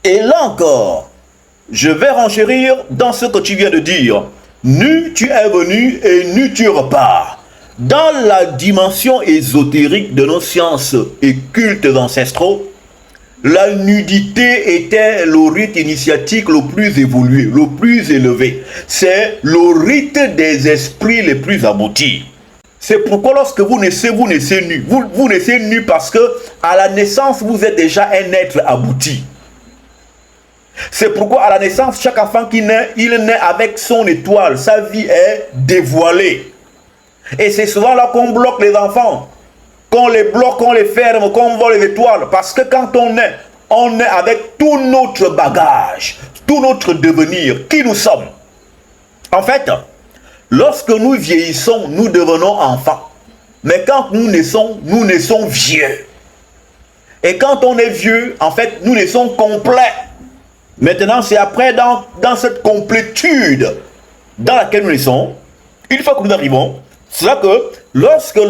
Et là encore, je vais renchérir dans ce que tu viens de dire. Nu tu es venu et nu tu repars. Dans la dimension ésotérique de nos sciences et cultes ancestraux, la nudité était le rite initiatique le plus évolué, le plus élevé. C'est le rite des esprits les plus aboutis. C'est pourquoi lorsque vous naissez nu. Vous naissez nu parce que à la naissance, vous êtes déjà un être abouti. C'est pourquoi à la naissance, chaque enfant qui naît, il naît avec son étoile. Sa vie est dévoilée. Et c'est souvent là qu'on bloque les enfants. Qu'on les bloque, qu'on les ferme, qu'on vole les étoiles. Parce que quand on est avec tout notre bagage, tout notre devenir, qui nous sommes. En fait, lorsque nous vieillissons, nous devenons enfants. Mais quand nous naissons vieux. Et quand on est vieux, en fait, nous naissons complets. Maintenant, c'est après dans cette complétude dans laquelle nous naissons, une fois que nous arrivons, c'est là que lorsque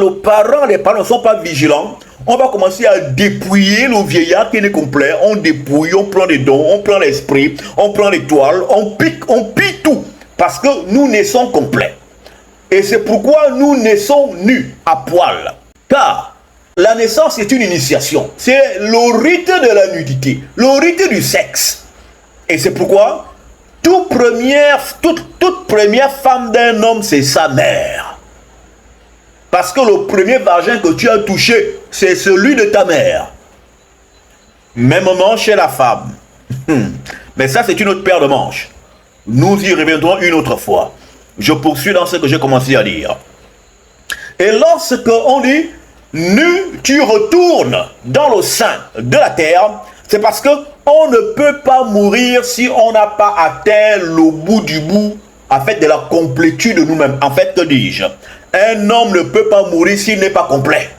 les parents ne sont pas vigilants, on va commencer à dépouiller le vieillard qui est complet. On dépouille, on prend les dons, on prend l'esprit, on prend l'étoile, on pique tout. Parce que nous naissons complets. Et c'est pourquoi nous naissons nus, à poil. Car la naissance est une initiation. C'est le rite de la nudité, le rite du sexe. Et c'est pourquoi toute première femme d'un homme, c'est sa mère. Parce que le premier vagin que tu as touché, c'est celui de ta mère. Mêmement chez la femme. Mais ça, c'est une autre paire de manches. Nous y reviendrons une autre fois. Je poursuis dans ce que j'ai commencé à dire. Et lorsque on dit, nu, tu retournes dans le sein de la terre, c'est parce que on ne peut pas mourir si on n'a pas atteint le bout du bout, en fait, de la complétude de nous-mêmes. En fait, que dis-je? Un homme ne peut pas mourir s'il n'est pas complet.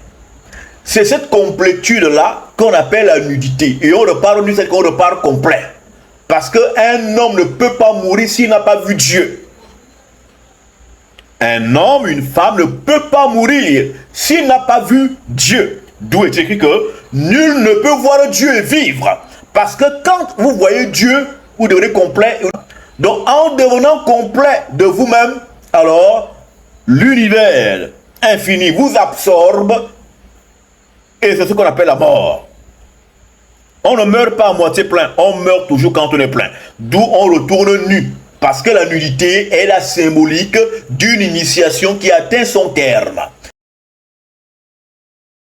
C'est cette complétude-là qu'on appelle la nudité. Et on repart du fait qu'on repart complet. Parce qu'un homme ne peut pas mourir s'il n'a pas vu Dieu. Un homme, une femme ne peut pas mourir s'il n'a pas vu Dieu. D'où est écrit que nul ne peut voir Dieu et vivre. Parce que quand vous voyez Dieu, vous devenez complet. Donc en devenant complet de vous-même, alors l'univers infini vous absorbe et c'est ce qu'on appelle la mort. On ne meurt pas à moitié plein, on meurt toujours quand on est plein. D'où on retourne nu. Parce que la nudité est la symbolique d'une initiation qui atteint son terme.